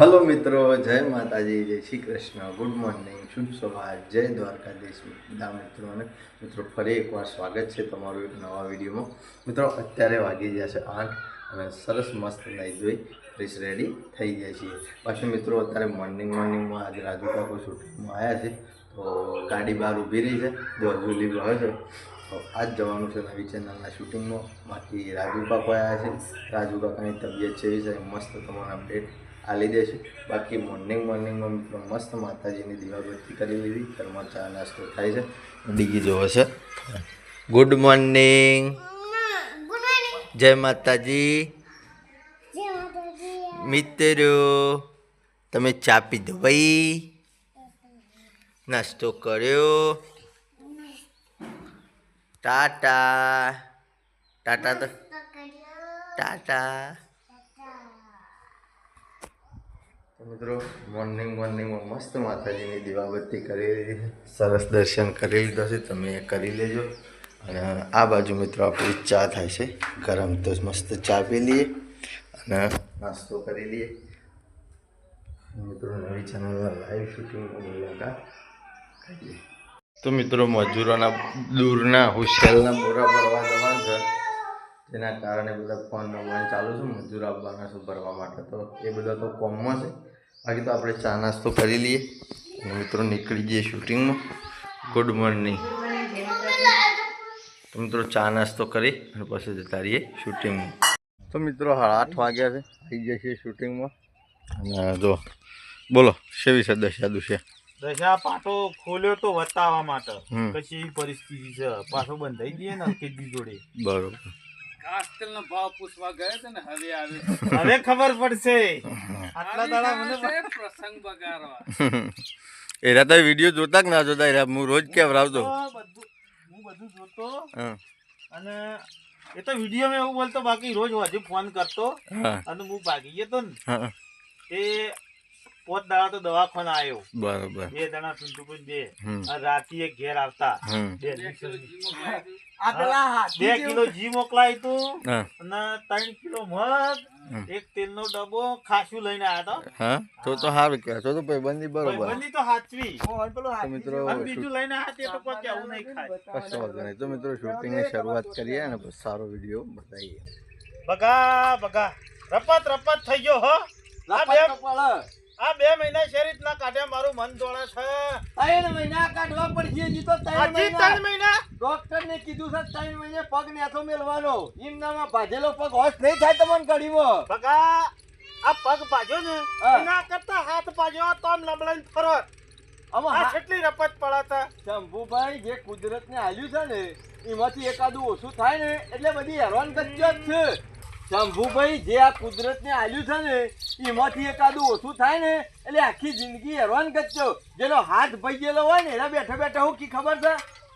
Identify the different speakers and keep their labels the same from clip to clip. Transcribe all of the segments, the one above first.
Speaker 1: Hello મિત્રો, જય માતાજી, જય શ્રી કૃષ્ણ, ગુડ મોર્નિંગ, શુભ સવાર, જય દ્વારકાધીશ બધા મિત્રોને. મિત્રો ફરી એકવાર સ્વાગત છે તમારું એક નવા વિડીયોમાં. મિત્રો અત્યારે વાગી ગયા છે 8 અને સરસ મસ્ત નાઈ ધોઈ ફ્રેશ રેડી થઈ ગયા છીએ. પાછું મિત્રો અત્યારે મોર્નિંગમાં આજે રાજુ કાકો શૂટિંગમાં આવ્યા છે, તો ગાડી બહાર ઊભી રહી છે, જો હજુ લીવ રહે છે. તો આજ જવાનું છે નવી ચેનલના શૂટિંગમાં. બાકી રાજુ કાકો આવ્યા છે, રાજુ કાકાની તબિયત જેવી છે મસ્ત તમારા અપડેટ આલી દેશે. બાકી મોર્નિંગમાં મિત્રો મસ્ત માતાજીની દીવાબત્તી કરી લીધી, ઘરમાં ચા નાસ્તો થાય છે. ડીગી જોવે છે. ગુડ મોર્નિંગ, જય માતાજી. મિત્રો તમે ચા પીધો ભાઈ? નાસ્તો કર્યો? ટાટા ટાટા તો ટાટા. મિત્રો મોર્નિંગમાં મસ્ત માતાજીની દીવાબત્તી કરી લીધી, સરસ દર્શન કરી લીધા છે, તમે કરી લેજો. અને આ બાજુ મિત્રો આપણી ચા થાય છે ગરમ, તો મસ્ત ચા પી લઈએ અને નાસ્તો કરી લઈએ. મિત્રો નવી ચેનલના લાઈવ શૂટિંગમાં મુલાકાત કરીએ. તો મિત્રો મજૂરોના દૂરના હોસ્ટેલના બોરા ભરવા જવાનું છે, જેના કારણે બધા ફોન નંબર ચાલુ છે, મજૂર આવવાના છે ભરવા માટે. તો એ બધા તો કોમમાં છે. બાકી તો આપણે ચા નાસ્તો કરી લઈએ અને મિત્રો નીકળી જઈએ શૂટિંગમાં. Good morning. તો મિત્રો ચા નાસ્તો કરી અને પછી જતા રહીએ શૂટિંગમાં. તો મિત્રો 8:30 વાગ્યા છે, આવી જાય છે શૂટિંગમાં. અને જો બોલો શેવી છે દશા
Speaker 2: પાટો ખોલ્યો તો વતાવવા માટે કશી એવી પરિસ્થિતિ છે, પાછો બંધાઈ દઈએ ને કેદી જોડે.
Speaker 1: બરોબર.
Speaker 3: કાસ્તલનો ભાવ પૂછવા ગયો છે ને હવે આવે
Speaker 2: હવે ખબર પડશે. આટલા દાડા મને
Speaker 3: પ્રસંગ બગાડવા.
Speaker 1: એરા તો વિડીયો જોતા કે ના જોતા? એરા હું રોજ કેવરાવતો.
Speaker 2: હું બધું જોતો અને એ તો વિડીયો માં એવું બોલતો, બાકી રોજ હજુ ફોન કરતો અને હું ભાગી ગયો તો ને એ 5 દાડા તો દવાખાના આવ્યો.
Speaker 1: બરોબર.
Speaker 2: 2 દાડા સુંટુકું 2 રાતે એક ઘેર આવતા 2 કિલો ઘી મોકલાય તું અને 3 કિલો મગ, એક તેલનો ડબ્બો ખાસું લઈને આવ્યા હતા.
Speaker 1: હા, તો સારું કહેવાય. તો ભાઈબંધી બરોબર.
Speaker 2: ભાઈબંધી તો સાચવી.
Speaker 1: મિત્રો
Speaker 2: બીજું લઈને આવ્યા તો કોઈ આવું નહીં ખાય.
Speaker 1: કશો વાંધો નહીં. તો મિત્રો શૂટિંગની શરૂઆત કરીએ અને પછી સારો વિડીયો બતાવીએ.
Speaker 2: બગા રપત થઈ ગયો હો. આ 2 મહિના શેરીત ના કાઢ્યા, મારું મન દોડે છે.
Speaker 4: 3 મહિના કાઢવા પડશે. હજી તો
Speaker 2: 3 મહિના
Speaker 4: ડોક્ટર ને કીધું છે 3 મહિને પગ નેથો મેલવાનો. ઈમનામાં ભાજેલો પગ હોશ નહીં થાય તમને કડીમાં.
Speaker 2: બગા આ પગ પાજો ને એના કરતા હાથ પાજો તો આમ લબડાઈને ફરો. આ કેટલી રપત પડે છે.
Speaker 4: શંભુભાઈ, જે કુદરત ને આલ્યું છે ને એમાંથી એકાદું ઓછું થાય ને એટલે બધી હેરાન ગતિઓ જ છે. શંભુભાઈ, જે આ કુદરત ને આલ્યું છે ને એમાંથી એકાદું ઓછું થાય ને એટલે આખી જિંદગી હેરાન ગતિઓ. જેનો હાથ ભાગેલો હોય ને એના બેઠા હું કી ખબર છે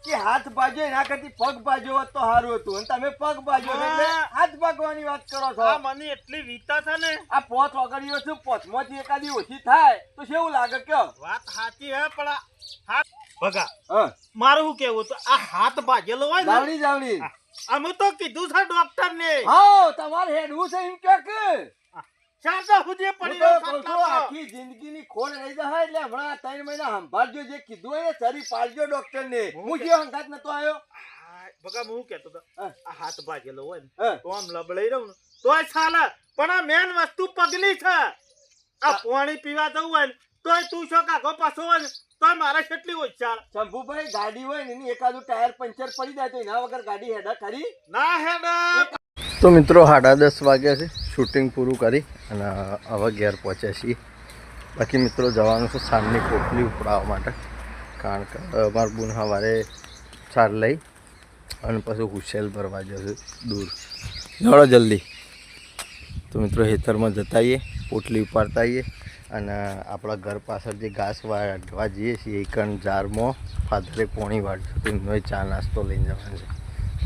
Speaker 4: કે હાથ ભાજો એના કરતી પગ ભાજો હોત તો સારું હતું, અને તમે પગ ભાજો એટલે હાથ ભાગવાની વાત કરો છો.
Speaker 2: મને એટલી વીતા છે ને
Speaker 4: આ 5 ઓગળીઓ છે, 5માંથી એકાદી ઓછી થાય તો કેવું લાગે કયો?
Speaker 2: વાત સાચી હે, પણ હાથ બગા મારું શું કેવું તો આ હાથ ભાગેલો હોય ને
Speaker 4: જાવડી
Speaker 2: અમે તો કીધું છે ડોક્ટર ને.
Speaker 4: હા, તમારે હેડવું છે એમ કે આખી જિંદગીની ખોળ રહી જાય એટલે હમણાં 3 મહિના સંભાળજો. જે કીધું હોય ને સરી પાડજો ડોક્ટર ને. હું જે હંગાત નતો આવ્યો
Speaker 2: બગા હું કેતો તો આ હાથ ભાગેલો હોય ને તો આમ લબડાઈ રહું ને તોય ચાલે, પણ આ મેન વસ્તુ પગની છે. આ પાણી પીવા જવું હોય ને તોય તું શું કાકો પાછો હોય ને તો મારે કેટલી હોય ચાલ.
Speaker 4: શંભુભાઈ, ગાડી હોય ને એની એકાદું ટાયર પંચર પડી જાય તો એના વગર ગાડી હેડા ખરી
Speaker 2: ના હેડા.
Speaker 1: તો મિત્રો 10:30 વાગ્યા છે, શૂટિંગ પૂરું કરી અને હવે ઘેર પહોંચ્યા છીએ. બાકી મિત્રો જવાનું છે સાંજની પોટલી ઉપડાવવા માટે, કારણ કે અમારા બુન સવારે ચાર લઈ અને પછી હુસેલ ભરવા જશે દૂર. જડો જલ્દી. તો મિત્રો ખેતરમાં જતા આવીએ, પોટલી ઉપાડતા આવીએ અને આપણા ઘર પાછળ જે ઘાસ વાઢવા જઈએ છીએ એકણ જારમાં ફાધરે પોણી વાળશે, તો એમનો ચા નાસ્તો લઈને જવાનું છે.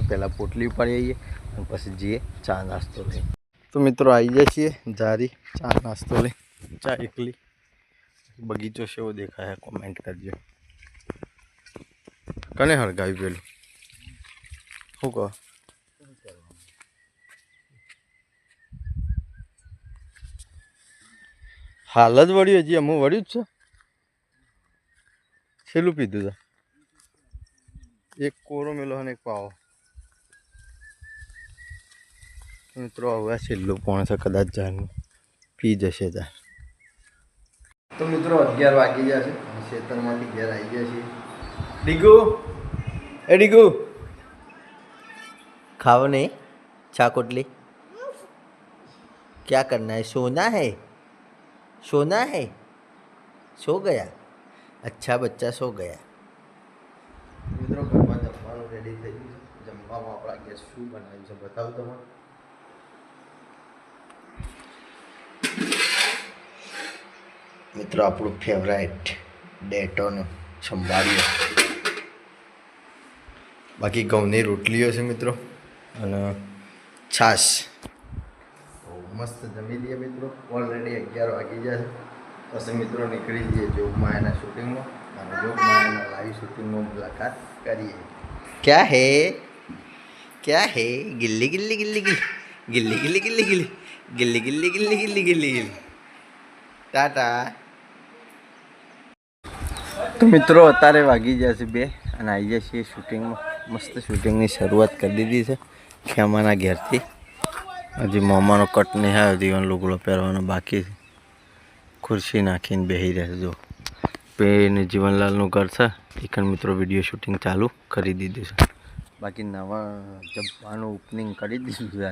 Speaker 1: પહેલાં પોટલી ઉપાડી આવીએ અને પછી જઈએ ચા નાસ્તો લઈ. તો મિત્રો આવી જાય છીએ જારી ચા નાસ્તો લઈ. ચા એકલી. બગીચો કેવો દેખાય કોમેન્ટ કરજો. કને હળગાવી પેલું શું કહો? હાલ જ વળ્યું હજી અમુક વળ્યું જ છે છેલ્લું પીધું છે એક કોરો મેલો અને એક પાવો મિત્રો હવે છેલ્લું પણ છે કદાચ જારનું પી જશે તાર તો મિત્રો 11 વાગી ગયા છે ખેતરમાંથી ઘેર આવી ગયા છીએ ડીગુ એ ડીગુ खाओ नहीं चाकोटली क्या करना है सोना है सो गया अच्छा बच्चा सो गया मित्रों घરમાં જમવાનું રેડી થઈ ગયું છે જમવામાં આપણા ગેસ શું બનાવ્યું છે બતાવું તમને મિત્રો આપણું ફેવરાઇટ ડેટોનું સંભાળ્યો બાકી ઘઉંની રોટલીઓ છે મિત્રો અને છાશ મસ્ત જમી લઈએ મિત્રો ઓલરેડી 11 વાગી ગયા છે પછી મિત્રો નીકળી જઈએ જોગમાયાના શૂટિંગમાં અને જોગમાયાના લાઈવ શૂટિંગમાં મુલાકાત કરીએ क्या है गिल्ली गिल्ली गिल्ली गिल्ली गिल्ली गिल्ली गिल्ली गिल्ली गिल्ली गिल्ली गिल्ली गिल्ली गिल्ली गिल्ली टाटा તો મિત્રો અત્યારે વાગી જશે 2 અને આવી જાય છે શૂટિંગમાં મસ્ત શૂટિંગની શરૂઆત કરી દીધી છે ખેમાના ઘેરથી હજી મોમાનો કટ નહીં આવ્યો દીવાનો લુગડો પહેરવાનો બાકી છે ખુરશી નાખીને બેસી રહેશે જો પેને જીવનલાલનું ઘર છે એકન મિત્રો વિડીયો શૂટિંગ ચાલુ કરી દીધું છે બાકી નવા જબ્બાનું ઓપનિંગ કરી દીધું છે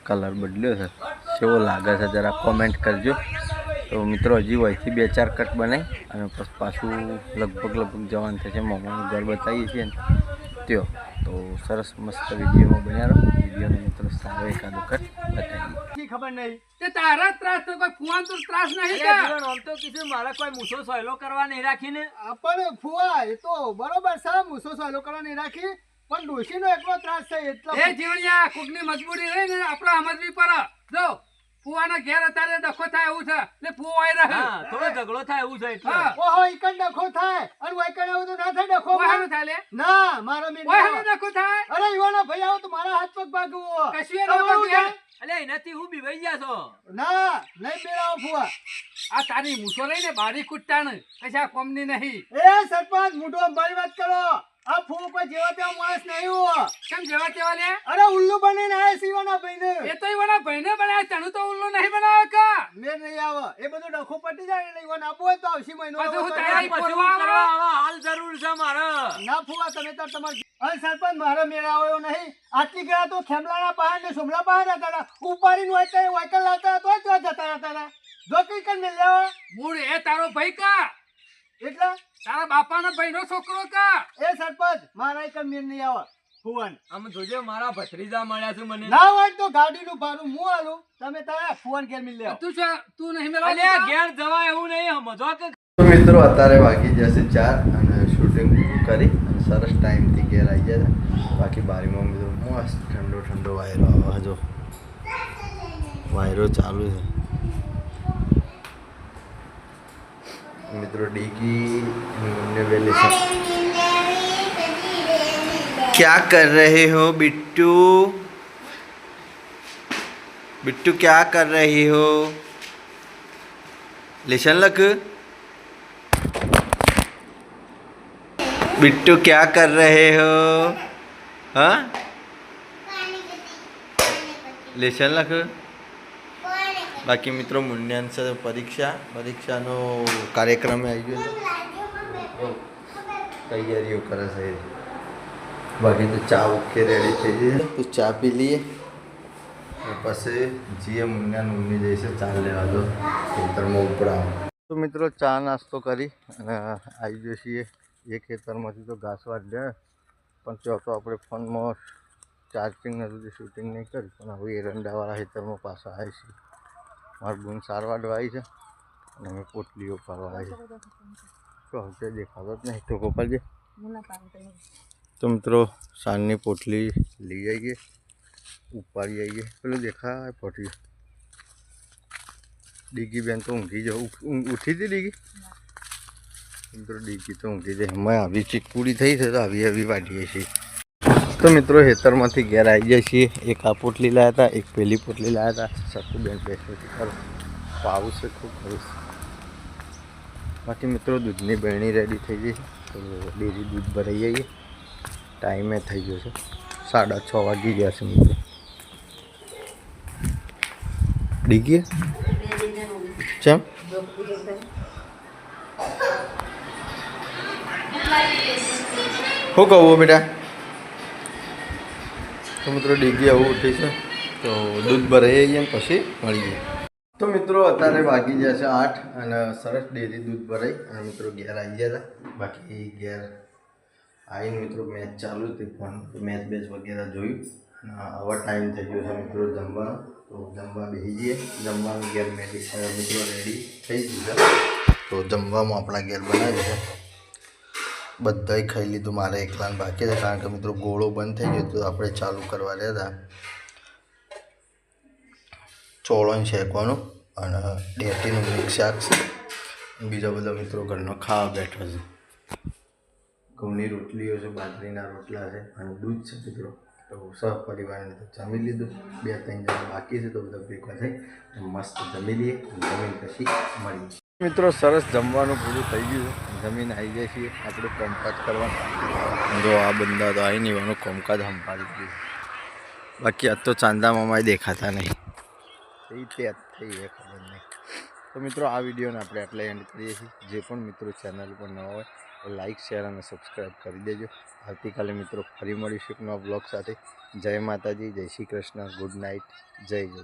Speaker 1: કલર બદલ્યો છે કેવો લાગે છે જરા કોમેન્ટ કરજો તો મિત્રો હજી વહીથી 2-4 કટ બનાવી અને પછી પાછું લગભગ જવાન થશે મોમાનું ઘર બતાવીએ છીએ ને ત્યો તો સરસ મસ્ત વિડીયોમાં બન્યા રહો વિડીયોનો મિત્રો સારો એકાદો કટ બતાવીએ
Speaker 4: ખબર નહીં
Speaker 3: તે તારા ત્રાસ તો કોઈ ફુવાન તો ત્રાસ નહીં
Speaker 4: અરે
Speaker 3: કા
Speaker 4: જીવન આમ તો કીધું મારે કોઈ મૂછો સોયલો કરવા નહીં રાખીને
Speaker 5: પણ ફુવા એ તો બરોબર છે મૂસો સહેલો કરવા નહીં રાખી પણ ડોશીનો એકલો ત્રાસ છે એટલો
Speaker 3: એ જીવણિયા કોકની મજબૂરી રહી ને આપણે સમજવી પડે જો ફુવાના ઘેર અત્યારે ડખો થાય એવું છે એટલે ફુવો આવી રહે
Speaker 4: હા થોડો ઝઘડો થાય એવું છે એટલે
Speaker 3: હા.
Speaker 5: ઓહો ઈકન ડખો થાય અને વાયકન આવું તો ના થાય ડખો
Speaker 3: વાહનું થાય લે
Speaker 5: ના મારો મેં
Speaker 3: વાહનું ડખો થાય
Speaker 5: અરે યુવાનો ભાઈ આવો તો મારા હાથ પગ ભાગવો
Speaker 3: કશું એ ન ભાગે.
Speaker 4: અલે એનાથી હું બીવાઈ ગયા છો
Speaker 5: ના નહીં બેરાવો ફુવા
Speaker 3: આ તારી મૂછો લઈને બારી કૂટતા ને કશા આ કોમની નહીં
Speaker 5: એ સરપંચ મોટો અંબાની વાત કરો આ ફૂ કોઈ જેવા તેવા માણસ નહીં હો
Speaker 3: કેમ જેવા તેવા લે
Speaker 5: અરે ઉલ્લુ બનીને આયા સીવાના ભાઈને
Speaker 3: એ તો ઈવાના ભાઈને બનાવ્યા તણું તો ઉલ્લુ નહીં બનાવે કા
Speaker 5: મેર નહીં આવે એ બધું ડખો પટી જાય એટલે ઈવાન આપવું હોય તો આવશે મહિનો
Speaker 3: પાછું હું
Speaker 5: તો
Speaker 3: તૈયારી
Speaker 5: પછી
Speaker 3: કરવા
Speaker 4: કરવા આવા હાલ જરૂર છે મારે
Speaker 5: ના ફુવા તમે તાર તમાર અને સરપંચ મારો મેળા આવ્યો નહીં આટલી ગયા તો ખેમલાના પહાડ ને સોમલા પહાડ હતા ઉપાડીને વાયકલ લાવતા તો જ જતા હતા જો કઈ કન મેં લેવા
Speaker 3: મૂળ એ તારો ભાઈ કા
Speaker 5: એટલે
Speaker 3: તારા બાપાનો ભાઈનો છોકરો કા
Speaker 5: એ સરપંચ મારા કન મેં નહીં આવે ફુવાન
Speaker 4: આમ જોજે મારા ભત્રીજા મળ્યા છે મને
Speaker 5: ના હોય તો ગાડીનું ભાડું હું આલું તમે તારા ફુવાન ઘેર મિલ લેવા
Speaker 3: તું નહીં
Speaker 4: અલે
Speaker 3: મેળવ
Speaker 4: ઘેર જવાય એવું નહીં સમજો કે
Speaker 1: તો મિત્રો અત્યારે વાગી જશે 4 અને શૂટિંગ પૂરું કરી અને સરસ ટાઈમથી ઘેર આવી ગયા છે બાકી બારીમાં મિત્રો મસ્ત ઠંડો વાયરો આવે જો વાયરો ચાલુ છે મિત્રો ડીકી ने वेले से क्या कर रहे हो बिट्टू बिट्टू क्या कर रही हो लेसन लक बिट्टू क्या कर रहे हो हाँ लेसन लक बाकी मित्रों मुन्यांचं परीक्षाનો કાર્યક્રમ આવી ગયો છે તૈયારીઓ કરે છે બાકી તો ચા ઓકે રેડી થઈ ગઈ તો ચા પી લઈએ પછી જીએ મુન્યા ઊંઘી જઈશે ચા લેવા તો ખેતરમાં ઉપડાવ તો મિત્રો ચા નાસ્તો કરી અને આવી ગયો છીએ એ ખેતરમાંથી તો ઘાસ વાટ લે પણ તો આપણે ફોનમાં ચાર્જિંગ નથી શૂટિંગ નહીં કરી પણ હવે એરંડાવાળા ખેતરમાં પાછા આવી છીએ મારી બૂન સારવાર આવી છે અને અમે પોટલીઓ પાડવા આવી તો હવે દેખાતો જ નહીં તો ગોપાલજી તો મિત્રો સાંજની પોટલી લઈ આવીએ ઉપાડી આવીએ પેલું દેખાય પોટલી ડીગી બેન તો ઊંઘી જાઉં ઉઠી હતી ડીગી મિત્રો ડીગી તો ઊંઘી જાય અમે આવી ચીક પૂરી થઈ છે તો આવી વાઢીએ છીએ તો મિત્રો ખેતરમાંથી ઘેર આવી જાય છીએ એક આ પોટલી લાવ્યા હતા એક પેલી પોટલી લાવ્યા હતા સતુબેન બેસી કરો પાવું છે ખૂબ ખરું છે. બાકી મિત્રો દૂધની બરણી રેડી થઈ ગઈ છે, તો ડેરી દૂધ ભરાઈ જઈએ. ટાઈમે થઈ ગયો છે, 6:30 વાગી ગયા છે મિત્રો. ડીગીએ ચમ શું કહું બેટા? તો મિત્રો ડીગી આવું ઉઠી છે, તો દૂધ ભરાઈ જઈએ પછી મળીએ. તો મિત્રો અત્યારે વાગી ગયા છે 8 અને સરસ ડેરી દૂધ ભરાઈ અને મિત્રો ઘેર આવી ગયા હતા. બાકી ઘેર આવીને મિત્રો મેચ ચાલુ હતી, પણ મેચ વગેરે જોયું અને હવે ટાઈમ થઈ ગયો છે મિત્રો જમવાનો. તો જમવા બેસી જઈએ. જમવાનું ઘેર મિત્રો રેડી થઈ ગયું છે. તો જમવામાં આપણા ઘેર બનાવ્યું છે. બધાય ખાઈ લીધું, મારે એકલાને બાકી છે, કારણ કે મિત્રો ગોળો બંધ થઈ ગયો તો આપણે ચાલુ કરવા રહ્યા હતા ચોળણ શેકવાનું અને ડેટીનું મિક્સ શાક છે. બીજા બધા મિત્રો ઘરનો ખાવા બેઠો છે. ઘઉંની રોટલીઓ છે, બાજરીના રોટલા છે અને દૂધ છે મિત્રો. તો સહપરિવારને તો જમી લીધું. 2-3 જણા બાકી છે, તો બધા ભેગા થઈ મસ્ત જમી લઈએ. જમીન પછી મળીએ. મિત્રો સરસ જમવાનું પૂરું થઈ ગયું છે. જમીન આવી જાય છીએ આપણે કોમકાજ કરવાનું. જો આ બંદા તો આવી નહીં એવાનું કોમકાજ સંભાળી દીધું. બાકી આજ તો ચાંદા મામાએ દેખાતા નહીં, એ તે થઈ જાય ખબર નહીં. તો મિત્રો આ વિડીયોને આપણે આટલા એન્ડ કરીએ છીએ. જે પણ મિત્રો ચેનલ પર ન હોય એ લાઇક શેર અને સબસ્ક્રાઈબ કરી દેજો. આવતીકાલે મિત્રો ફરી મળીશું એક નવા બ્લોગ સાથે. જય માતાજી, જય શ્રી કૃષ્ણ, ગુડ નાઇટ, જય જય.